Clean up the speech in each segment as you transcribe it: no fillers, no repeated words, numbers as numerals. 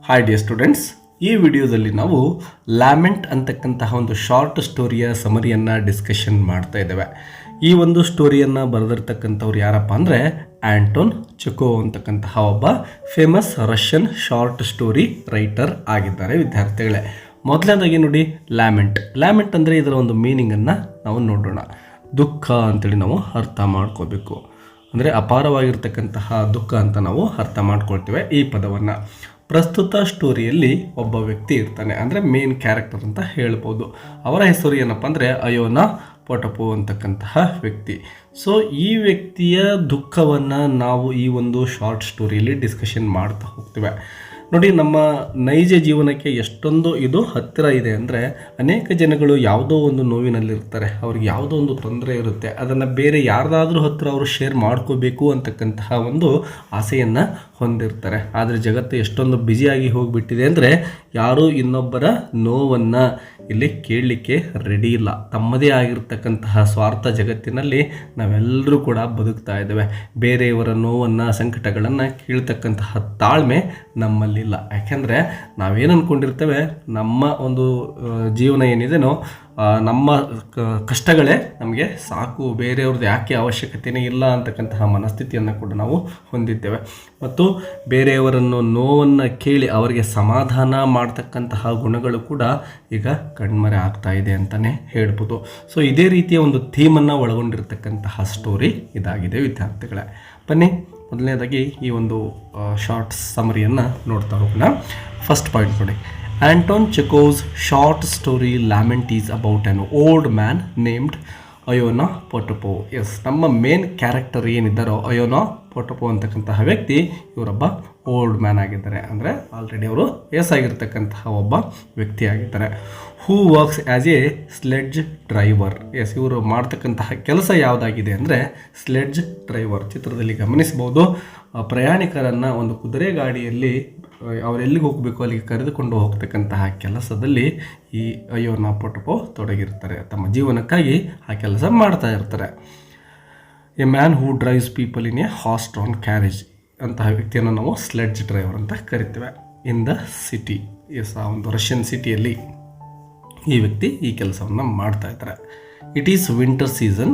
Hi dear students, ಈ ವಿಡಿಯೋದಲ್ಲಿ ನಾವು ಲ್ಯಾಮೆಂಟ್ ಅಂತಕ್ಕಂತಹ ಒಂದು ಶಾರ್ಟ್ ಸ್ಟೋರಿಯ ಸಮರಿಯನ್ನು ಡಿಸ್ಕಷನ್ ಮಾಡ್ತಾ ಇದ್ದೇವೆ. ಈ ಒಂದು ಸ್ಟೋರಿಯನ್ನು ಬರೆದಿರ್ತಕ್ಕಂಥವ್ರು ಯಾರಪ್ಪ ಅಂದರೆ ಆಂಟೋನ್ ಚೆಕೋವ್ ಅಂತಕ್ಕಂತಹ ಒಬ್ಬ famous Russian short story writer ಆಗಿದ್ದಾರೆ ವಿದ್ಯಾರ್ಥಿಗಳೇ. ಮೊದಲನೇದಾಗಿ ನೋಡಿ, ಲ್ಯಾಮೆಂಟ್ ಅಂದರೆ ಇದರ ಒಂದು ಮೀನಿಂಗನ್ನು ನಾವು ನೋಡೋಣ. ದುಃಖ ಅಂತೇಳಿ ನಾವು ಅರ್ಥ ಮಾಡ್ಕೋಬೇಕು. ಅಂದರೆ ಅಪಾರವಾಗಿರ್ತಕ್ಕಂತಹ ದುಃಖ ಅಂತ ನಾವು ಅರ್ಥ ಮಾಡ್ಕೊಳ್ತೇವೆ ಈ ಪದವನ್ನು. ಪ್ರಸ್ತುತ ಸ್ಟೋರಿಯಲ್ಲಿ ಒಬ್ಬ ವ್ಯಕ್ತಿ ಇರ್ತಾನೆ, ಅಂದರೆ ಮೇನ್ ಕ್ಯಾರೆಕ್ಟರ್ ಅಂತ ಹೇಳ್ಬೋದು. ಅವರ ಹೆಸರು ಏನಪ್ಪ ಅಂದರೆ ಅಯೋನಾ ಪೊಟೊಪೋ ಅಂತಕ್ಕಂತಹ ವ್ಯಕ್ತಿ. ಸೊ ಈ ವ್ಯಕ್ತಿಯ ದುಃಖವನ್ನು ನಾವು ಈ ಒಂದು ಶಾರ್ಟ್ ಸ್ಟೋರಿಯಲ್ಲಿ ಡಿಸ್ಕಷನ್ ಮಾಡ್ತಾ ಹೋಗ್ತೇವೆ. ನೋಡಿ, ನಮ್ಮ ನೈಜ ಜೀವನಕ್ಕೆ ಎಷ್ಟೊಂದು ಇದು ಹತ್ತಿರ ಇದೆ ಅಂದರೆ, ಅನೇಕ ಜನಗಳು ಯಾವುದೋ ಒಂದು ನೋವಿನಲ್ಲಿರ್ತಾರೆ, ಅವ್ರಿಗೆ ಯಾವುದೋ ಒಂದು ತೊಂದರೆ ಇರುತ್ತೆ, ಅದನ್ನು ಬೇರೆ ಯಾರ್ದಾದ್ರೂ ಹತ್ತಿರ ಅವರು ಶೇರ್ ಮಾಡ್ಕೋಬೇಕು ಅಂತಕ್ಕಂತಹ ಒಂದು ಆಸೆಯನ್ನು ಹೊಂದಿರ್ತಾರೆ. ಆದರೆ ಜಗತ್ತು ಎಷ್ಟೊಂದು ಬ್ಯುಸಿಯಾಗಿ ಹೋಗಿಬಿಟ್ಟಿದೆ ಅಂದರೆ, ಯಾರೂ ಇನ್ನೊಬ್ಬರ ನೋವನ್ನು ಇಲ್ಲಿ ಕೇಳಲಿಕ್ಕೆ ರೆಡಿ ಇಲ್ಲ. ತಮ್ಮದೇ ಆಗಿರ್ತಕ್ಕಂತಹ ಸ್ವಾರ್ಥ ಜಗತ್ತಿನಲ್ಲಿ ನಾವೆಲ್ಲರೂ ಕೂಡ ಬದುಕ್ತಾ ಇದ್ದೇವೆ. ಬೇರೆಯವರ ನೋವನ್ನು, ಸಂಕಟಗಳನ್ನು ಕೇಳ್ತಕ್ಕಂತಹ ತಾಳ್ಮೆ ನಮ್ಮಲ್ಲಿಲ್ಲ. ಯಾಕೆಂದರೆ ನಾವೇನು ಅಂದ್ಕೊಂಡಿರ್ತೇವೆ, ನಮ್ಮ ಒಂದು ಜೀವನ ಏನಿದೆನೋ, ನಮ್ಮ ಕಷ್ಟಗಳೇ ನಮಗೆ ಸಾಕು, ಬೇರೆಯವ್ರದ್ದು ಯಾಕೆ ಅವಶ್ಯಕತೆಯೇ ಇಲ್ಲ ಅಂತಕ್ಕಂತಹ ಮನಸ್ಥಿತಿಯನ್ನು ಕೂಡ ನಾವು ಹೊಂದಿದ್ದೇವೆ. ಮತ್ತು ಬೇರೆಯವರನ್ನು ನೋವನ್ನು ಕೇಳಿ ಅವರಿಗೆ ಸಮಾಧಾನ ಮಾಡ್ತಕ್ಕಂತಹ ಗುಣಗಳು ಕೂಡ ಈಗ ಕಣ್ಮರೆ ಆಗ್ತಾ ಇದೆ ಅಂತಲೇ ಹೇಳ್ಬೋದು. ಸೊ ಇದೇ ರೀತಿಯ ಒಂದು ಥೀಮನ್ನು ಒಳಗೊಂಡಿರ್ತಕ್ಕಂತಹ ಸ್ಟೋರಿ ಇದಾಗಿದೆ ವಿದ್ಯಾರ್ಥಿಗಳೇ. ಬನ್ನಿ, ಮೊದಲನೇದಾಗಿ ಈ ಒಂದು ಶಾರ್ಟ್ ಸಮರಿಯನ್ನು ನೋಡ್ತಾ ಹೋಗೋಣ. ಫಸ್ಟ್ ಪಾಯಿಂಟ್ ನೋಡಿ, Anton Chekhov's short story Lament is about an old man named Iona Potapov. Yes, ನಮ್ಮ ಮೇನ್ ಕ್ಯಾರೆಕ್ಟರ್ ಏನಿದ್ದಾರೋ ಅಯೋನಾ ಪೊಟೊಪೋ ಅಂತಕ್ಕಂತಹ ವ್ಯಕ್ತಿ ಇವರೊಬ್ಬ ಓಲ್ಡ್ ಮ್ಯಾನ್ ಆಗಿದ್ದಾರೆ. ಅಂದರೆ ಆಲ್ರೆಡಿ ಅವರು ವಯಸ್ಸಾಗಿರ್ತಕ್ಕಂತಹ ಒಬ್ಬ ವ್ಯಕ್ತಿ ಆಗಿದ್ದಾರೆ. Who works as a sledge driver. Yes, ಇವರು ಮಾಡ್ತಕ್ಕಂತಹ ಕೆಲಸ ಯಾವುದಾಗಿದೆ ಅಂದರೆ ಸ್ಲೆಡ್ಜ್ ಡ್ರೈವರ್. ಚಿತ್ರದಲ್ಲಿ ಗಮನಿಸಬಹುದು, ಪ್ರಯಾಣಿಕರನ್ನು ಒಂದು ಕುದುರೆ ಗಾಡಿಯಲ್ಲಿ ಅವರೆಲ್ಲಿಗೆ ಹೋಗಬೇಕು ಅಲ್ಲಿಗೆ ಕರೆದುಕೊಂಡು ಹೋಗ್ತಕ್ಕಂತಹ ಕೆಲಸದಲ್ಲಿ ಈ ಅಯೋನಾ ಪೊಟೊಪೋ ತೊಡಗಿರ್ತಾರೆ. ತಮ್ಮ ಜೀವನಕ್ಕಾಗಿ ಆ ಕೆಲಸ ಮಾಡ್ತಾ ಇರ್ತಾರೆ. A man who drives people in A horse drawn carriage ಅಂತಹ ವ್ಯಕ್ತಿಯನ್ನು ನಾವು ಸ್ಲೆಡ್ಜ್ ಡ್ರೈವರ್ ಅಂತ ಕರಿತೇವೆ. In the city. ಎಸ್, ಆ ಒಂದು ರಷ್ಯನ್ ಸಿಟಿಯಲ್ಲಿ ಈ ವ್ಯಕ್ತಿ ಈ ಕೆಲಸವನ್ನು ಮಾಡ್ತಾ ಇದ್ದಾರೆ. It is winter season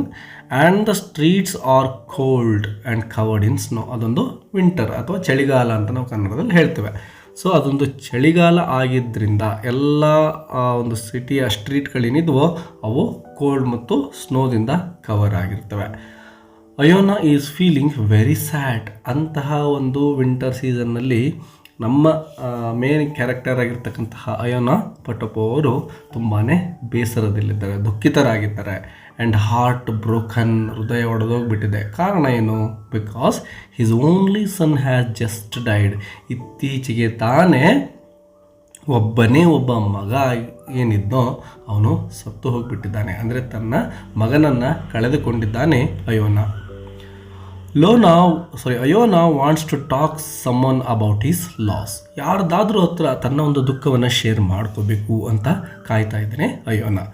and the streets are cold and covered in snow. ಅದೊಂದು ವಿಂಟರ್ ಅಥವಾ ಚಳಿಗಾಲ ಅಂತ ನಾವು ಕನ್ನಡದಲ್ಲಿ ಹೇಳ್ತೇವೆ. ಸೊ ಅದೊಂದು ಚಳಿಗಾಲ ಆಗಿದ್ದರಿಂದ ಎಲ್ಲ ಒಂದು ಸಿಟಿಯ ಸ್ಟ್ರೀಟ್ಗಳೇನಿದ್ವೋ ಅವು ಕೋಲ್ಡ್ ಮತ್ತು ಸ್ನೋದಿಂದ ಕವರ್ ಆಗಿರ್ತವೆ. ಅಯೋನಾ ಈಸ್ ಫೀಲಿಂಗ್ ವೆರಿ ಸ್ಯಾಡ್. ಅಂತಹ ಒಂದು ವಿಂಟರ್ ಸೀಸನ್ನಲ್ಲಿ ನಮ್ಮ ಮೇನ್ ಕ್ಯಾರೆಕ್ಟರ್ ಆಗಿರ್ತಕ್ಕಂತಹ ಅಯೋನಾ ಪೊಟೊಪೋ ಅವರು ತುಂಬಾ ಬೇಸರದಲ್ಲಿದ್ದಾರೆ, ದುಃಖಿತರಾಗಿದ್ದಾರೆ. ಆ್ಯಂಡ್ ಹಾರ್ಟ್ ಬ್ರೋಕನ್, ಹೃದಯ ಒಡೆದೋಗ್ಬಿಟ್ಟಿದೆ. ಕಾರಣ ಏನು? Because his only son has just died. ಇತ್ತೀಚೆಗೆ ತಾನೇ ಒಬ್ಬನೇ ಒಬ್ಬ ಮಗ ಏನಿದ್ದೋ ಅವನು ಸತ್ತು ಹೋಗಿಬಿಟ್ಟಿದ್ದಾನೆ. ಅಂದರೆ ಮಗನನ್ನು ಕಳೆದುಕೊಂಡಿದ್ದಾನೆ Iona. Iona wants to talk someone about his loss. ಯಾರ್ದಾದ್ರೂ ಹತ್ರ ತನ್ನ ಒಂದು ದುಃಖವನ್ನು ಶೇರ್ ಮಾಡ್ಕೋಬೇಕು ಅಂತ ಕಾಯ್ತಾ ಇದ್ದಾನೆ Iona.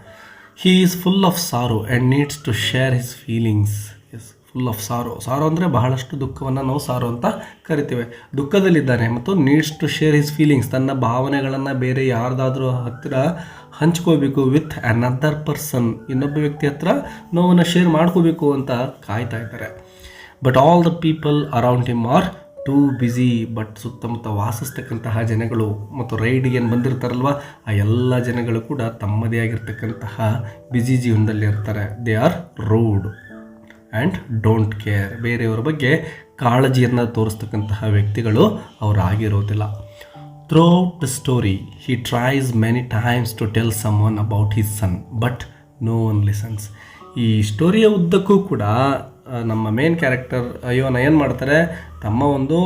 He is full of sorrow and needs to share his feelings. Yes, full of sorrow ಅಂದರೆ ಬಹಳಷ್ಟು ದುಃಖವನ್ನು ನಾವು ಸಾರೋ ಅಂತ ಕರಿತೇವೆ. ದುಃಖದಲ್ಲಿದ್ದಾನೆ ಮತ್ತು needs to share his feelings, ತನ್ನ ಭಾವನೆಗಳನ್ನು ಬೇರೆ ಯಾರ್ದಾದ್ರೂ ಹತ್ತಿರ ಹಂಚ್ಕೋಬೇಕು. ವಿತ್ ಅನದರ್ ಪರ್ಸನ್, ಇನ್ನೊಬ್ಬ ವ್ಯಕ್ತಿ ಹತ್ರ ನೋವನ್ನು ಶೇರ್ ಮಾಡ್ಕೋಬೇಕು ಅಂತ ಕಾಯ್ತಾ ಇದ್ದಾರೆ. But all the people around him or two busy. But ಸುತ್ತಮುತ್ತ ವಾಸಿಸ್ತಕ್ಕಂತಹ ಜನಗಳು ಮತ್ತು ರೈಡಿಗೆ ಏನು ಬಂದಿರ್ತಾರಲ್ವ, ಆ ಎಲ್ಲ ಜನಗಳು ಕೂಡ ತಮ್ಮದೇ ಆಗಿರ್ತಕ್ಕಂತಹ ಬ್ಯುಸಿ ಜೀವನದಲ್ಲಿ ಇರ್ತಾರೆ. They are rude and don't care. ಬೇರೆಯವರ ಬಗ್ಗೆ ಕಾಳಜಿಯನ್ನು ತೋರಿಸ್ತಕ್ಕಂತಹ ವ್ಯಕ್ತಿಗಳು ಅವರಾಗಿರೋದಿಲ್ಲ. Throughout the story he tries many times to tell someone about his son but no one listens. ಈ ಸ್ಟೋರಿಯ ಉದ್ದಕ್ಕೂ ಕೂಡ ನಮ್ಮ ಮೇನ್ ಕ್ಯಾರೆಕ್ಟರ್ ಅಯೋನಾ ಏನು ಮಾಡ್ತಾರೆ, ತಮ್ಮ ಒಂದು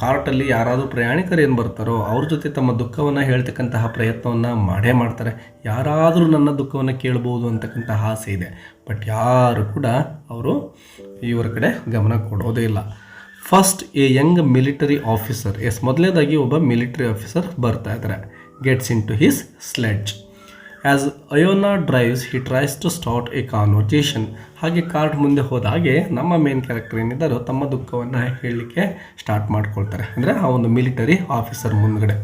ಕಾರ್ಟಲ್ಲಿ ಯಾರಾದರೂ ಪ್ರಯಾಣಿಕರು ಏನು ಬರ್ತಾರೋ ಅವ್ರ ಜೊತೆ ತಮ್ಮ ದುಃಖವನ್ನು ಹೇಳ್ತಕ್ಕಂತಹ ಪ್ರಯತ್ನವನ್ನು ಮಾಡೇ ಮಾಡ್ತಾರೆ. ಯಾರಾದರೂ ನನ್ನ ದುಃಖವನ್ನು ಕೇಳ್ಬೋದು ಅಂತಕ್ಕಂತಹ ಆಸೆ ಇದೆ, ಬಟ್ ಯಾರು ಕೂಡ ಅವರು ಇವರ ಕಡೆ ಗಮನ ಕೊಡೋದೇ ಇಲ್ಲ. First a young military officer. Yes, ಮೊದಲನೇದಾಗಿ ಒಬ್ಬ ಮಿಲಿಟರಿ ಆಫೀಸರ್ ಬರ್ತಾ ಇದ್ದಾರೆ. Gets into his sledge. As Iona drives he tries to start a conversation. ಹಾಗೆ ಕಾರ್ಟ್ ಮುಂದೆ ಹೋದ ಹಾಗೆ ನಮ್ಮ ಮೇನ್ ಕ್ಯಾರೆಕ್ಟರ್ ಏನಿದ್ದಾರೋ ತಮ್ಮ ದುಃಖವನ್ನು ಹೇಳಲಿಕ್ಕೆ ಸ್ಟಾರ್ಟ್ ಮಾಡ್ಕೊಳ್ತಾರೆ, ಅಂದರೆ ಆ ಒಂದು ಮಿಲಿಟರಿ ಆಫೀಸರ್ ಮುಂದ್ಗಡೆ.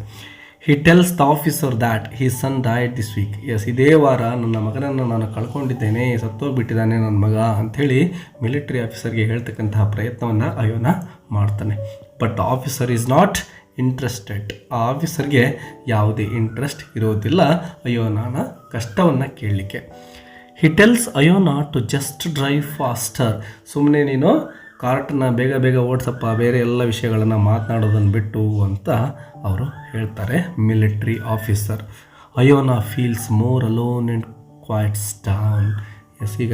He tells the officer that he son died this week. Yes, ಇದೇ ವಾರ ನನ್ನ ಮಗನನ್ನು ನಾನು ಕಳ್ಕೊಂಡಿದ್ದೇನೆ, ಸತ್ತೋಗ್ಬಿಟ್ಟಿದ್ದಾನೆ ನನ್ನ ಮಗ ಅಂಥೇಳಿ ಮಿಲಿಟರಿ ಆಫೀಸರ್ಗೆ ಹೇಳ್ತಕ್ಕಂತಹ ಪ್ರಯತ್ನವನ್ನು ಅಯೋನಾ ಮಾಡ್ತಾನೆ. But officer is not interested. ಆ ಆಫೀಸರ್ಗೆ ಯಾವುದೇ ಇಂಟ್ರೆಸ್ಟ್ ಇರೋದಿಲ್ಲ ಅಯೋನಾನ ಕಷ್ಟವನ್ನು ಕೇಳಲಿಕ್ಕೆ. He tells Iona to just drive faster. ಸುಮ್ಮನೆ ನೀನು ಕಾರ್ಟನ್ನ ಬೇಗ ಬೇಗ ಓಡಿಸಪ್ಪ, ಬೇರೆ ಎಲ್ಲ ವಿಷಯಗಳನ್ನು ಮಾತನಾಡೋದನ್ನು ಬಿಟ್ಟು ಅಂತ ಅವರು ಹೇಳ್ತಾರೆ military officer. Iona feels more alone and quiets down. Yes, ಈಗ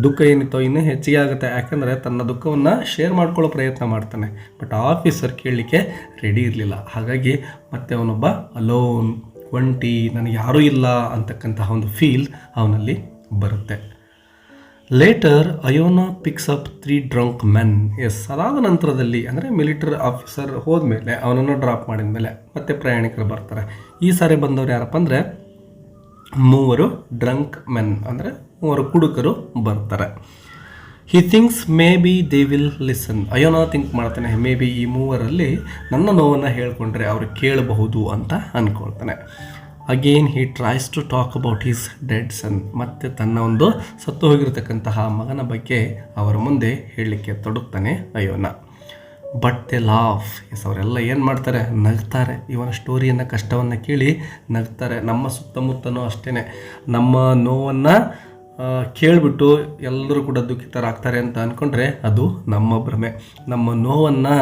ದುಃಖ ಏನಿತ್ತೋ ಇನ್ನೂ ಹೆಚ್ಚಿಗೆ ಆಗುತ್ತೆ, ಯಾಕಂದರೆ ತನ್ನ ದುಃಖವನ್ನು ಶೇರ್ ಮಾಡ್ಕೊಳ್ಳೋ ಪ್ರಯತ್ನ ಮಾಡ್ತಾನೆ. ಬಟ್ ಆಫೀಸರ್ ಕೇಳಲಿಕ್ಕೆ ರೆಡಿ ಇರಲಿಲ್ಲ. ಹಾಗಾಗಿ ಮತ್ತೆ ಅವನೊಬ್ಬ ಅಲೋನ್, ಒಂಟಿ, ನನಗೆ ಯಾರೂ ಇಲ್ಲ ಅಂತಕ್ಕಂತಹ ಒಂದು ಫೀಲ್ ಅವನಲ್ಲಿ ಬರುತ್ತೆ. Later Iona picks up 3 drunk men. Yes, ಅದಾದ ನಂತರದಲ್ಲಿ ಅಂದರೆ ಮಿಲಿಟರಿ ಆಫೀಸರ್ ಹೋದ್ಮೇಲೆ ಅವನನ್ನು ಡ್ರಾಪ್ ಮಾಡಿದ ಮೇಲೆ ಮತ್ತೆ ಪ್ರಯಾಣಿಕರು ಬರ್ತಾರೆ. ಈ ಸಾರಿ ಬಂದವರು ಯಾರಪ್ಪ ಅಂದರೆ 3 ಡ್ರಂಕ್ ಮೆನ್, ಅಂದರೆ 3 ಕುಡುಕರು ಬರ್ತಾರೆ. He thinks maybe they will listen. Iona think ಮಾಡ್ತಾನೆ, ಮೇ ಬಿ ಈ 3ರಲ್ಲಿ ನನ್ನ ನೋವನ್ನು ಹೇಳ್ಕೊಂಡ್ರೆ ಅವರು ಕೇಳಬಹುದು ಅಂತ ಅಂದ್ಕೊಳ್ತಾನೆ. Again he tries to talk about his dead son. ಮತ್ತೆ ತನ್ನ ಒಂದು ಸತ್ತು ಹೋಗಿರತಕ್ಕಂತಹ ಮಗನ ಬಗ್ಗೆ ಅವರ ಮುಂದೆ ಹೇಳಲಿಕ್ಕೆ ತೊಡಗ್ತಾನೆ Iona. But they laugh. Yes, ಅವರೆಲ್ಲ ಏನು ಮಾಡ್ತಾರೆ, ನಗ್ತಾರೆ. ಇವನ ಸ್ಟೋರಿಯನ್ನು, ಕಷ್ಟವನ್ನು ಕೇಳಿ ನಗ್ತಾರೆ. ನಮ್ಮ ಸುತ್ತಮುತ್ತನೂ ಅಷ್ಟೇ, ನಮ್ಮ ನೋವನ್ನು ಕೇಳಿಬಿಟ್ಟು ಎಲ್ಲರೂ ಕೂಡ ದುಃಖಿತರಾಗ್ತಾರೆ ಅಂತ ಅಂದ್ಕೊಂಡ್ರೆ ಅದು ನಮ್ಮ ಭ್ರಮೆ. ನಮ್ಮ ನೋವನ್ನು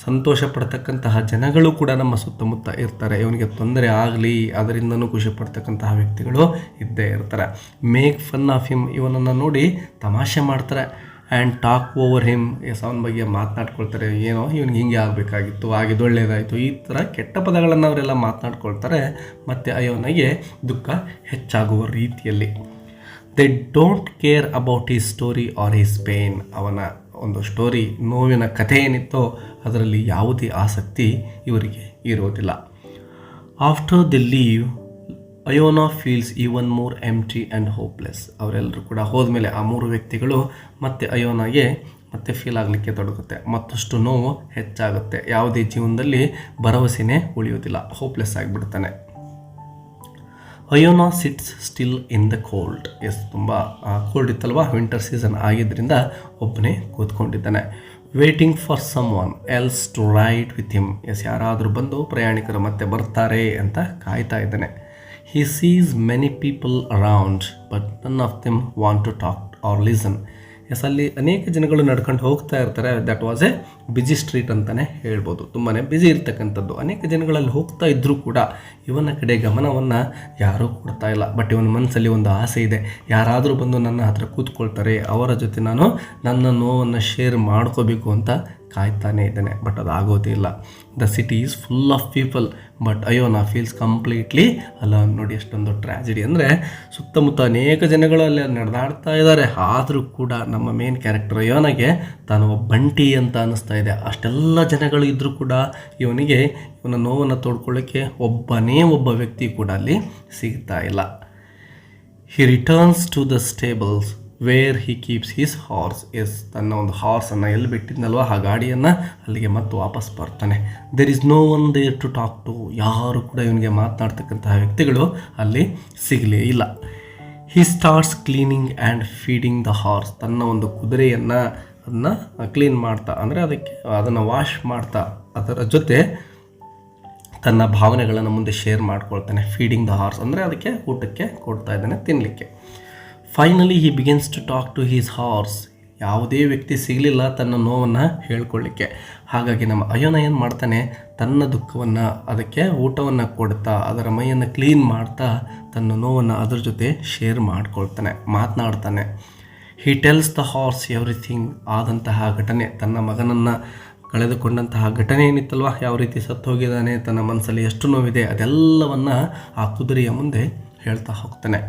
ಸಂತೋಷ ಪಡ್ತಕ್ಕಂತಹ ಜನಗಳು ಕೂಡ ನಮ್ಮ ಸುತ್ತಮುತ್ತ ಇರ್ತಾರೆ. ಇವನಿಗೆ ತೊಂದರೆ ಆಗಲಿ ಅದರಿಂದನೂ ಖುಷಿ ಪಡ್ತಕ್ಕಂತಹ ವ್ಯಕ್ತಿಗಳು ಇದ್ದೇ ಇರ್ತಾರೆ. Make fun of him. ಇವನನ್ನು ನೋಡಿ ತಮಾಷೆ ಮಾಡ್ತಾರೆ. And talk over him. Yes, ಅವನ ಬಗ್ಗೆ ಮಾತನಾಡ್ಕೊಳ್ತಾರೆ. ಏನೋ ಇವನಿಗೆ ಹಿಂಗೆ ಆಗಬೇಕಾಗಿತ್ತು, ಆಗಿದ್ದು ಒಳ್ಳೆಯದಾಯಿತು, ಈ ಥರ ಕೆಟ್ಟ ಪದಗಳನ್ನು ಅವರೆಲ್ಲ ಮಾತನಾಡ್ಕೊಳ್ತಾರೆ. ಮತ್ತು ಅಯೋನಿಗೆ ದುಃಖ ಹೆಚ್ಚಾಗುವ ರೀತಿಯಲ್ಲಿ. They don't care about his story or his pain. ಅವನ ಒಂದು ಸ್ಟೋರಿ, ನೋವಿನ ಕಥೆ ಏನಿತ್ತೋ ಅದರಲ್ಲಿ ಯಾವುದೇ ಆಸಕ್ತಿ ಇವರಿಗೆ ಇರೋದಿಲ್ಲ. After the leave Iona feels even more empty and hopeless. ಅವರೆಲ್ಲರೂ ಕೂಡ ಹೋದ್ಮೇಲೆ ಆ 3 ವ್ಯಕ್ತಿಗಳು ಮತ್ತೆ ಅಯೋನಾಗೆ ಮತ್ತೆ ಫೀಲ್ ಆಗಲಿಕ್ಕೆ ತೊಡಗುತ್ತೆ. ಮತ್ತಷ್ಟು ನೋವು ಹೆಚ್ಚಾಗುತ್ತೆ. ಯಾವುದೇ ಜೀವನದಲ್ಲಿ ಭರವಸೆನೇ ಉಳಿಯೋದಿಲ್ಲ, ಹೋಪ್ಲೆಸ್ ಆಗಿಬಿಡ್ತಾನೆ. Iona sits still in the cold. Yes, ತುಂಬ ಕೋಲ್ಡ್ ಇತ್ತಲ್ವ, ವಿಂಟರ್ ಸೀಸನ್ ಆಗಿದ್ದರಿಂದ ಒಬ್ಬನೇ ಕೂತ್ಕೊಂಡಿದ್ದಾನೆ. Waiting for someone else to ride with him. Yes, ಯಾರಾದರೂ ಬಂದು ಪ್ರಯಾಣಿಕರು ಮತ್ತೆ ಬರ್ತಾರೆ ಅಂತ ಕಾಯ್ತಾ ಇದ್ದಾನೆ. He sees many people around but none of them want to talk or listen. Yes, ಅಲ್ಲಿ ಅನೇಕ ಜನಗಳು ನಡ್ಕೊಂಡು ಹೋಗ್ತಾ ಇರ್ತಾರೆ. That was a busy street ಅಂತಲೇ ಹೇಳ್ಬೋದು. ತುಂಬಾ ಬಿಜಿ ಇರ್ತಕ್ಕಂಥದ್ದು. ಅನೇಕ ಜನಗಳಲ್ಲಿ ಹೋಗ್ತಾ ಇದ್ದರೂ ಕೂಡ ಇವನ ಕಡೆ ಗಮನವನ್ನು ಯಾರೂ ಕೊಡ್ತಾ ಇಲ್ಲ. ಬಟ್ ಇವನ ಮನಸ್ಸಲ್ಲಿ ಒಂದು ಆಸೆ ಇದೆ, ಯಾರಾದರೂ ಬಂದು ನನ್ನ ಹತ್ರ ಕೂತ್ಕೊಳ್ತಾರೆ, ಅವರ ಜೊತೆ ನಾನು ನನ್ನ ನೋವನ್ನು ಶೇರ್ ಮಾಡ್ಕೋಬೇಕು ಅಂತ ಕಾಯ್ತಾನೆ ಇದ್ದಾನೆ. ಬಟ್ ಅದು ಆಗೋದೇ ಇಲ್ಲ. The city is full of people but Iona feels completely alone. ನೋಡಿ ಎಷ್ಟೊಂದು ಟ್ರ್ಯಾಜಿಡಿ ಅಂದರೆ, ಸುತ್ತಮುತ್ತ ಅನೇಕ ಜನಗಳು ಅಲ್ಲಿ ನಡೆದಾಡ್ತಾ ಇದ್ದಾರೆ, ಆದರೂ ಕೂಡ ನಮ್ಮ ಮೇನ್ ಕ್ಯಾರೆಕ್ಟರ್ ಅಯೋನಾಗೆ ತಾನು ಒಬ್ಬ ಬಂಟಿ ಅಂತ ಅನ್ನಿಸ್ತಾ ಇದೆ. ಅಷ್ಟೆಲ್ಲ ಜನಗಳು ಇದ್ದರೂ ಕೂಡ ಇವನಿಗೆ ಇವನ ನೋವನ್ನು ತೋಡ್ಕೊಳ್ಳೋಕ್ಕೆ ಒಬ್ಬ ವ್ಯಕ್ತಿ ಕೂಡ ಅಲ್ಲಿ ಸಿಗ್ತಾ ಇಲ್ಲ. He returns to the stables where he keeps his horse. Yes, ತನ್ನ ಒಂದು ಹಾರ್ಸನ್ನು ಎಲ್ಲಿ ಬಿಟ್ಟಿದ್ನಲ್ವ ಆ ಗಾಡಿಯನ್ನು ಅಲ್ಲಿಗೆ ಮತ್ತೆ ವಾಪಸ್ ಬರ್ತಾನೆ. There is no one there to talk to. ಯಾರು ಕೂಡ ಇವನಿಗೆ ಮಾತನಾಡ್ತಕ್ಕಂತಹ ವ್ಯಕ್ತಿಗಳು ಅಲ್ಲಿ ಸಿಗಲೇ ಇಲ್ಲ. He starts cleaning and feeding the horse. ತನ್ನ ಒಂದು ಕುದುರೆಯನ್ನು ಅದನ್ನು ಕ್ಲೀನ್ ಮಾಡ್ತಾ, ಅಂದರೆ ಅದನ್ನು ವಾಶ್ ಮಾಡ್ತಾ, ಅದರ ಜೊತೆ ತನ್ನ ಭಾವನೆಗಳನ್ನು ಮುಂದೆ ಶೇರ್ ಮಾಡ್ಕೊಳ್ತಾನೆ. ಫೀಡಿಂಗ್ ದ ಹಾರ್ಸ್ ಅಂದರೆ ಅದಕ್ಕೆ ಊಟಕ್ಕೆ ಕೊಡ್ತಾ ಇದ್ದಾನೆ, ತಿನ್ನಲಿಕ್ಕೆ. Finally he begins to talk to his horse. ಯಾವುದೇ ವ್ಯಕ್ತಿ ಸಿಗಲಿಲ್ಲ ತನ್ನ ನೋವನ್ನು ಹೇಳ್ಕೊಳ್ಳಿಕ್ಕೆ. ಹಾಗಾಗಿ ನಮ್ಮ ಅಯೋನ ಏನು ಮಾಡ್ತಾನೆ, ತನ್ನ ದುಃಖವನ್ನು ಅದಕ್ಕೆ ಊಟವನ್ನು ಕೊಡ್ತಾ, ಅದರ ಮೈಯನ್ನು ಕ್ಲೀನ್ ಮಾಡ್ತಾ, ತನ್ನ ನೋವನ್ನು ಅದರ ಜೊತೆ ಶೇರ್ ಮಾಡ್ಕೊಳ್ತಾನೆ, ಮಾತನಾಡ್ತಾನೆ. He tells the horse everything. ಆದಂತಹ ಘಟನೆ, ತನ್ನ ಮಗನನ್ನು ಕಳೆದುಕೊಂಡಂತಹ ಘಟನೆ ಏನಿತ್ತಲ್ವ, ಯಾವ ರೀತಿ ಸತ್ತು ಹೋಗಿದ್ದಾನೆ, ತನ್ನ ಮನಸ್ಸಲ್ಲಿ ಎಷ್ಟು ನೋವಿದೆ, ಅದೆಲ್ಲವನ್ನು ಆ ಕುದುರೆಯ ಮುಂದೆ ಹೇಳ್ತಾ ಹೋಗ್ತಾನೆ.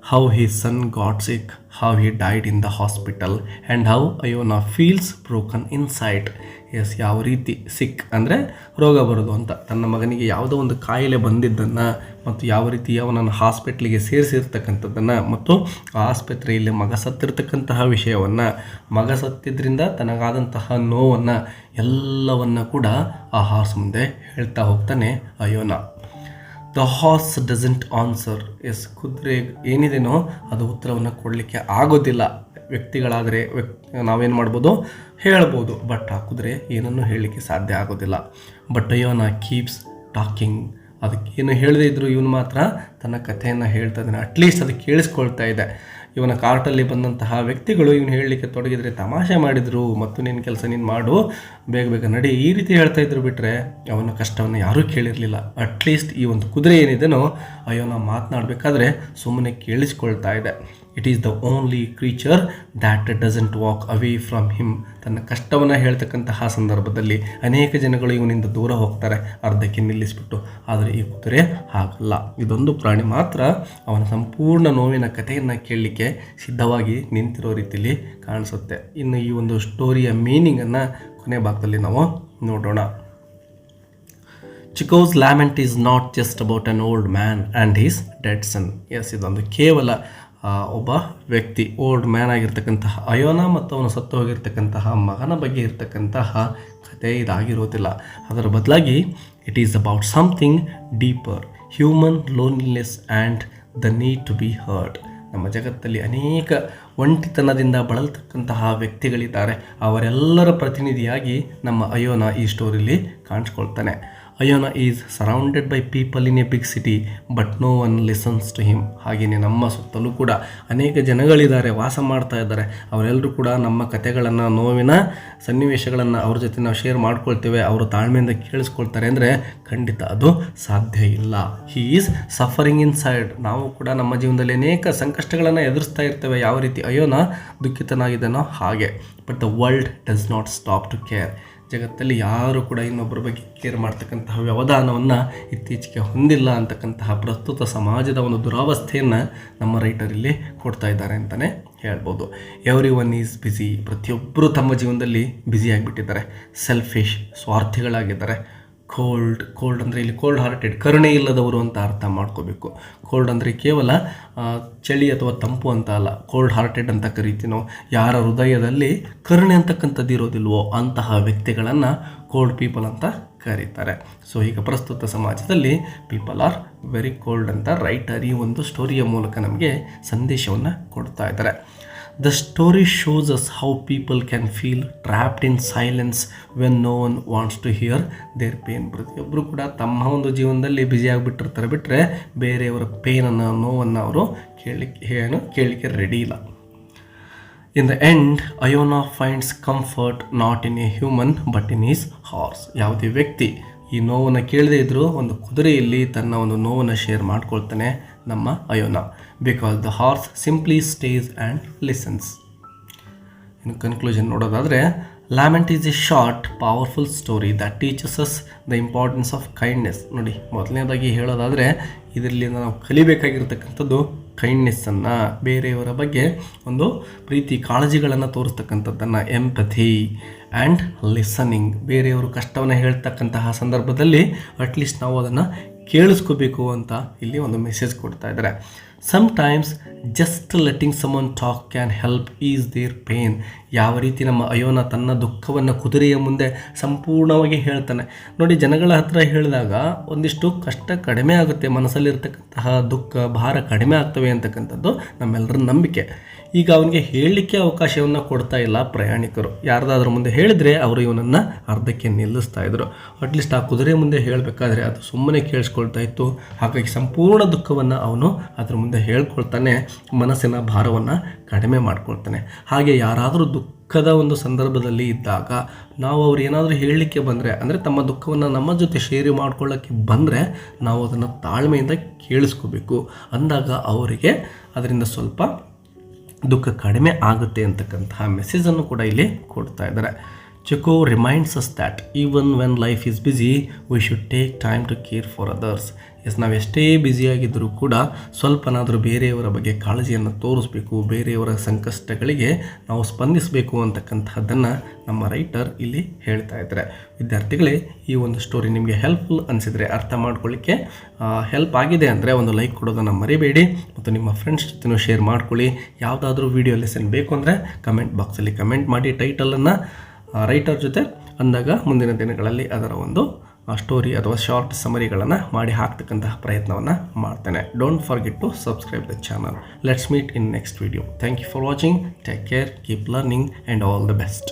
how his son got sick, how he died in the hospital, and how Iona feels broken inside. Yes, ಯಾವ ರೀತಿ ಸಿಕ್ ಅಂದರೆ ರೋಗ ಬರೋದು ಅಂತ, ತನ್ನ ಮಗನಿಗೆ ಯಾವುದೋ ಒಂದು ಕಾಯಿಲೆ ಬಂದಿದ್ದನ್ನು ಮತ್ತು ಯಾವ ರೀತಿ ಅವನನ್ನು ಹಾಸ್ಪಿಟ್ಲಿಗೆ ಸೇರಿಸಿರ್ತಕ್ಕಂಥದ್ದನ್ನು ಮತ್ತು ಆ ಆಸ್ಪತ್ರೆಯಲ್ಲಿ ಮಗ ಸತ್ತಿರ್ತಕ್ಕಂತಹ ವಿಷಯವನ್ನು, ಮಗ ಸತ್ತಿದ್ದರಿಂದ ತನಗಾದಂತಹ ನೋವನ್ನು ಎಲ್ಲವನ್ನು ಕೂಡ ಆ ಹಾರ್ಸ್ ಮುಂದೆ ಹೇಳ್ತಾ ಹೋಗ್ತಾನೆ Iona. The horse doesn't answer. Yes, ಕುದುರೆ ಏನಿದೆನೋ ಅದು ಉತ್ತರವನ್ನು ಕೊಡಲಿಕ್ಕೆ ಆಗೋದಿಲ್ಲ. ವ್ಯಕ್ತಿಗಳಾದರೆ ನಾವೇನು ಮಾಡ್ಬೋದು, ಹೇಳ್ಬೋದು, ಬಟ್ ಆ ಕುದುರೆ ಏನನ್ನು ಹೇಳಲಿಕ್ಕೆ ಸಾಧ್ಯ ಆಗೋದಿಲ್ಲ. But Iona keeps talking. ಅದಕ್ಕೆ ಏನು ಹೇಳದೇ ಇದ್ದರೂ ಇವನು ಮಾತ್ರ ತನ್ನ ಕಥೆಯನ್ನು ಹೇಳ್ತಾ ಇದ್ದಾನೆ. ಅಟ್ಲೀಸ್ಟ್ ಅದು ಕೇಳಿಸ್ಕೊಳ್ತಾ ಇದೆ. ಇವನ ಕಾರ್ಟಲ್ಲಿ ಬಂದಂತಹ ವ್ಯಕ್ತಿಗಳು ಇವನು ಹೇಳಲಿಕ್ಕೆ ತೊಡಗಿದರೆ ತಮಾಷೆ ಮಾಡಿದರು, ಮತ್ತು ನಿನ್ನ ಕೆಲಸ ನೀನು ಮಾಡು, ಬೇಗ ಬೇಗ ನಡಿ, ಈ ರೀತಿ ಹೇಳ್ತಾ ಇದ್ರು ಬಿಟ್ಟರೆ ಅವನ ಕಷ್ಟವನ್ನು ಯಾರೂ ಕೇಳಿರಲಿಲ್ಲ. ಅಟ್ಲೀಸ್ಟ್ ಈ ಒಂದು ಕುದುರೆ ಏನಿದೆನೋ ಅಯ್ಯೋನ ಮಾತನಾಡಬೇಕಾದ್ರೆ ಸುಮ್ಮನೆ ಕೇಳಿಸ್ಕೊಳ್ತಾ ಇದೆ. It is the only creature that doesn't walk away from him. ತನ್ನ ಕಷ್ಟವನ್ನು ಹೇಳ್ತಕ್ಕಂತಹ ಸಂದರ್ಭದಲ್ಲಿ ಅನೇಕ ಜನಗಳು ಇವನಿಂದ ದೂರ ಹೋಗ್ತಾರೆ, ಅರ್ಧಕ್ಕೆ ನಿಲ್ಲಿಸಿಬಿಟ್ಟು. ಆದರೆ ಈ ಕುದುರೆ ಹಾಗಲ್ಲ. ಇದೊಂದು ಪ್ರಾಣಿ ಮಾತ್ರ ಅವನ ಸಂಪೂರ್ಣ ನೋವಿನ ಕಥೆಯನ್ನು ಕೇಳಲಿಕ್ಕೆ ಸಿದ್ಧವಾಗಿ ನಿಂತಿರೋ ರೀತಿಯಲ್ಲಿ ಕಾಣಿಸುತ್ತೆ. ಇನ್ನು ಈ ಒಂದು ಸ್ಟೋರಿಯ ಮೀನಿಂಗನ್ನು ಕೊನೆ ಭಾಗದಲ್ಲಿ ನಾವು ನೋಡೋಣ. Chekhov's lament is not just about an old man and his dead son. Yes, ಇದೊಂದು ಕೇವಲ ಒಬ್ಬ ವ್ಯಕ್ತಿ, ಓಲ್ಡ್ ಮ್ಯಾನ್ ಆಗಿರ್ತಕ್ಕಂತಹ ಅಯೋನ ಮತ್ತು ಅವನು ಸತ್ತು ಹೋಗಿರ್ತಕ್ಕಂತಹ ಮಗನ ಬಗ್ಗೆ ಇರ್ತಕ್ಕಂತಹ ಕಥೆ ಇದಾಗಿರೋದಿಲ್ಲ. ಅದರ ಬದಲಾಗಿ it is about something deeper, human loneliness and the need to be heard. ನಮ್ಮ ಜಗತ್ತಲ್ಲಿ ಅನೇಕ ಒಂಟಿತನದಿಂದ ಬಳಲ್ತಕ್ಕಂತಹ ವ್ಯಕ್ತಿಗಳಿದ್ದಾರೆ. ಅವರೆಲ್ಲರ ಪ್ರತಿನಿಧಿಯಾಗಿ ನಮ್ಮ ಅಯೋನ ಈ ಸ್ಟೋರಿಲಿ ಕಾಣಿಸ್ಕೊಳ್ತಾನೆ. Iona is surrounded by people in a big city but no one listens to him. ಹಾಗೆಯೇ ನಮ್ಮ ಸುತ್ತಲೂ ಕೂಡ ಅನೇಕ ಜನಗಳಿದ್ದಾರೆ, ವಾಸ ಮಾಡ್ತಾ ಇದ್ದಾರೆ. ಅವರೆಲ್ಲರೂ ಕೂಡ ನಮ್ಮ ಕಥೆಗಳನ್ನು, ನೋವಿನ ಸನ್ನಿವೇಶಗಳನ್ನು ಅವ್ರ ಜೊತೆ ನಾವು ಶೇರ್ ಮಾಡ್ಕೊಳ್ತೇವೆ. ಅವರು ತಾಳ್ಮೆಯಿಂದ ಕೇಳಿಸ್ಕೊಳ್ತಾರೆ ಅಂದರೆ ಖಂಡಿತ ಅದು ಸಾಧ್ಯ ಇಲ್ಲ. He is suffering in side. ನಾವು ಕೂಡ ನಮ್ಮ ಜೀವನದಲ್ಲಿ ಅನೇಕ ಸಂಕಷ್ಟಗಳನ್ನು ಎದುರಿಸ್ತಾ ಇರ್ತೇವೆ. ಯಾವ ರೀತಿ ಅಯೋನ ದುಃಖಿತನಾಗಿದ್ದಾನೋ ಹಾಗೆ. But the world does not stop to care. ಜಗತ್ತಲ್ಲಿ ಯಾರು ಕೂಡ ಇನ್ನೊಬ್ಬರ ಬಗ್ಗೆ ಕೇರ್ ಮಾಡ್ತಕ್ಕಂತಹ ವ್ಯವಧಾನವನ್ನು ಇತ್ತೀಚೆಗೆ ಹೊಂದಿಲ್ಲ ಅಂತಕ್ಕಂತಹ ಪ್ರಸ್ತುತ ಸಮಾಜದ ಒಂದು ದುರಾವಸ್ಥೆಯನ್ನು ನಮ್ಮ ರೈಟರ್ ಇಲ್ಲಿ ಕೊಡ್ತಾ ಇದ್ದಾರೆ ಅಂತಲೇ ಹೇಳ್ಬೋದು. Every one is busy. ಪ್ರತಿಯೊಬ್ಬರು ತಮ್ಮ ಜೀವನದಲ್ಲಿ ಬ್ಯುಸಿಯಾಗಿಬಿಟ್ಟಿದ್ದಾರೆ. ಸೆಲ್ಫಿಶ್, ಸ್ವಾರ್ಥಿಗಳಾಗಿದ್ದಾರೆ. ಕೋಲ್ಡ್ ಅಂದರೆ ಇಲ್ಲಿ ಕೋಲ್ಡ್ ಹಾರ್ಟೆಡ್, ಕರುಣೆ ಇಲ್ಲದವರು ಅಂತ ಅರ್ಥ ಮಾಡ್ಕೋಬೇಕು. ಕೋಲ್ಡ್ ಅಂದರೆ ಕೇವಲ ಚಳಿ ಅಥವಾ ತಂಪು ಅಂತ ಅಲ್ಲ, ಕೋಲ್ಡ್ ಹಾರ್ಟೆಡ್ ಅಂತ ಕರಿತೀವಿ ನಾವು. ಯಾರ ಹೃದಯದಲ್ಲಿ ಕರುಣೆ ಅಂತಕ್ಕಂಥದ್ದು ಇರೋದಿಲ್ವೋ ಅಂತಹ ವ್ಯಕ್ತಿಗಳನ್ನು ಕೋಲ್ಡ್ ಪೀಪಲ್ ಅಂತ ಕರೀತಾರೆ. ಸೊ ಈಗ ಪ್ರಸ್ತುತ ಸಮಾಜದಲ್ಲಿ ಪೀಪಲ್ ಆರ್ ವೆರಿ ಕೋಲ್ಡ್ ಅಂತ ರೈಟರ್ ಈ ಒಂದು ಸ್ಟೋರಿಯ ಮೂಲಕ ನಮಗೆ ಸಂದೇಶವನ್ನು ಕೊಡ್ತಾ ಇದ್ದಾರೆ. The story shows us how people can feel trapped in silence when no one wants to hear their pain. ಪ್ರತಿಯೊಬ್ಬರು ಕೂಡ ತಮ್ಮ ಒಂದು ಜೀವನದಲ್ಲಿ ಬ್ಯುಸಿಯಾಗಿಬಿಟ್ಟಿರ್ತಾರೆ, ಬಿಟ್ಟರೆ ಬೇರೆಯವರ ಪೇನನ್ನು, ನೋವನ್ನು ಅವರು ಕೇಳಲಿಕ್ಕೆ ರೆಡಿ ಇಲ್ಲ. In the end, Iona finds comfort not in a human but in his horse. ಯಾವುದೇ ವ್ಯಕ್ತಿ ಈ ನೋವನ್ನು ಕೇಳದೇ ಇದ್ದರೂ ಒಂದು ಕುದುರೆಯಲ್ಲಿ ತನ್ನ ಒಂದು ನೋವನ್ನು ಶೇರ್ ಮಾಡ್ಕೊಳ್ತಾನೆ ನಮ್ಮ Iona. Because the horse simply stays and listens. ಇನ್ನು ಕನ್ಕ್ಲೂಷನ್ ನೋಡೋದಾದರೆ, lament is a short powerful story that teaches us the importance of kindness. ನೋಡಿ, ಮೊದಲನೇದಾಗಿ ಹೇಳೋದಾದರೆ ಇದರಲ್ಲಿ ನಾವು ಕಲಿಬೇಕಾಗಿರ್ತಕ್ಕಂಥದ್ದು ಕೈಂಡ್ನೆಸ್ಸನ್ನು, ಬೇರೆಯವರ ಬಗ್ಗೆ ಒಂದು ಪ್ರೀತಿ ಕಾಳಜಿಗಳನ್ನು ತೋರಿಸ್ತಕ್ಕಂಥದ್ದನ್ನು, ಎಂಪಥಿ ಆ್ಯಂಡ್ ಲಿಸನಿಂಗ್. ಬೇರೆಯವರು ಕಷ್ಟವನ್ನು ಹೇಳ್ತಕ್ಕಂತಹ ಸಂದರ್ಭದಲ್ಲಿ ಅಟ್ಲೀಸ್ಟ್ ನಾವು ಅದನ್ನು ಕೇಳಿಸ್ಕೋಬೇಕು ಅಂತ ಇಲ್ಲಿ ಒಂದು ಮೆಸೇಜ್ ಕೊಡ್ತಾ ಇದ್ದಾರೆ. Sometimes just letting someone talk can help ease their pain. ಯಾವ ರೀತಿ ನಮ್ಮ ಅಯೋನ ತನ್ನ ದುಃಖವನ್ನು ಕುದುರೆಯ ಮುಂದೆ ಸಂಪೂರ್ಣವಾಗಿ ಹೇಳ್ತಾನೆ. ನೋಡಿ, ಜನಗಳ ಹತ್ರ ಹೇಳಿದಾಗ ಒಂದಿಷ್ಟು ಕಷ್ಟ ಕಡಿಮೆ ಆಗುತ್ತೆ, ಮನಸ್ಸಲ್ಲಿರ್ತಕ್ಕಂತಹ ದುಃಖ ಭಾರ ಕಡಿಮೆ ಆಗ್ತವೆ ಅಂತಕ್ಕಂಥದ್ದು ನಮ್ಮೆಲ್ಲರ ನಂಬಿಕೆ. ಈಗ ಅವನಿಗೆ ಹೇಳಲಿಕ್ಕೆ ಅವಕಾಶವನ್ನು ಕೊಡ್ತಾ ಇಲ್ಲ ಪ್ರಯಾಣಿಕರು. ಯಾರ್ದಾದ್ರೂ ಮುಂದೆ ಹೇಳಿದರೆ ಅವರು ಇವನನ್ನು ಅರ್ಧಕ್ಕೆ ನಿಲ್ಲಿಸ್ತಾ ಇದ್ರು. ಅಟ್ಲೀಸ್ಟ್ ಆ ಕುದುರೆ ಮುಂದೆ ಹೇಳಬೇಕಾದ್ರೆ ಅದು ಸುಮ್ಮನೆ ಕೇಳಿಸ್ಕೊಳ್ತಾ ಇತ್ತು. ಹಾಗಾಗಿ ಸಂಪೂರ್ಣ ದುಃಖವನ್ನು ಅವನು ಅದ್ರ ಮುಂದೆ ಹೇಳ್ಕೊಳ್ತಾನೆ, ಮನಸ್ಸಿನ ಭಾರವನ್ನು ಕಡಿಮೆ ಮಾಡ್ಕೊಳ್ತಾನೆ. ಹಾಗೆ ಯಾರಾದರೂ ದುಃಖದ ಒಂದು ಸಂದರ್ಭದಲ್ಲಿ ಇದ್ದಾಗ ನಾವು ಅವ್ರು ಏನಾದರೂ ಹೇಳಲಿಕ್ಕೆ ಬಂದರೆ, ಅಂದರೆ ತಮ್ಮ ದುಃಖವನ್ನು ನಮ್ಮ ಜೊತೆ ಶೇರ್ ಮಾಡ್ಕೊಳ್ಳೋಕ್ಕೆ ಬಂದರೆ ನಾವು ಅದನ್ನು ತಾಳ್ಮೆಯಿಂದ ಕೇಳಿಸ್ಕೋಬೇಕು. ಅಂದಾಗ ಅವರಿಗೆ ಅದರಿಂದ ಸ್ವಲ್ಪ ದುಃಖ ಕಡಿಮೆ ಆಗುತ್ತೆ ಅಂತಕ್ಕಂತಹ ಮೆಸೇಜನ್ನು ಕೂಡ ಇಲ್ಲಿ ಕೊಡ್ತಾ ಇದ್ದಾರೆ. Chico reminds us that even when life is busy, we should take time to care for others. Yes, ನಾವು ಎಷ್ಟೇ ಬ್ಯುಸಿಯಾಗಿದ್ದರೂ ಕೂಡ ಸ್ವಲ್ಪನಾದರೂ ಬೇರೆಯವರ ಬಗ್ಗೆ ಕಾಳಜಿಯನ್ನು ತೋರಿಸ್ಬೇಕು, ಬೇರೆಯವರ ಸಂಕಷ್ಟಗಳಿಗೆ ನಾವು ಸ್ಪಂದಿಸಬೇಕು ಅಂತಕ್ಕಂತಹದ್ದನ್ನು ನಮ್ಮ ರೈಟರ್ ಇಲ್ಲಿ ಹೇಳ್ತಾ ಇದ್ದಾರೆ. ವಿದ್ಯಾರ್ಥಿಗಳೇ, ಈ ಒಂದು ಸ್ಟೋರಿ ನಿಮಗೆ ಹೆಲ್ಪ್ಫುಲ್ ಅನಿಸಿದರೆ, ಅರ್ಥ ಮಾಡ್ಕೊಳ್ಳಿಕ್ಕೆ ಹೆಲ್ಪ್ ಆಗಿದೆ ಅಂದರೆ ಒಂದು ಲೈಕ್ ಕೊಡೋದನ್ನು ಮರಿಬೇಡಿ ಮತ್ತು ನಿಮ್ಮ ಫ್ರೆಂಡ್ಸ್ ಜೊತೆನೂ ಶೇರ್ ಮಾಡ್ಕೊಳ್ಳಿ. ಯಾವುದಾದ್ರೂ ವಿಡಿಯೋ ಲೆಸನ್ ಬೇಕು ಅಂದರೆ ಕಮೆಂಟ್ ಬಾಕ್ಸಲ್ಲಿ ಕಮೆಂಟ್ ಮಾಡಿ ಟೈಟಲನ್ನು ರೈಟರ್ ಜೊತೆ ಅಂದಾಗ ಮುಂದಿನ ದಿನಗಳಲ್ಲಿ ಅದರ ಒಂದು ಸ್ಟೋರಿ ಅಥವಾ ಶಾರ್ಟ್ ಸಮರಿಗಳನ್ನು ಮಾಡಿ ಹಾಕ್ತಕ್ಕಂತಹ ಪ್ರಯತ್ನವನ್ನು ಮಾಡ್ತೇನೆ. Don't forget to subscribe the channel. Let's meet in next video. Thank you for watching. Take care, keep learning and all the best.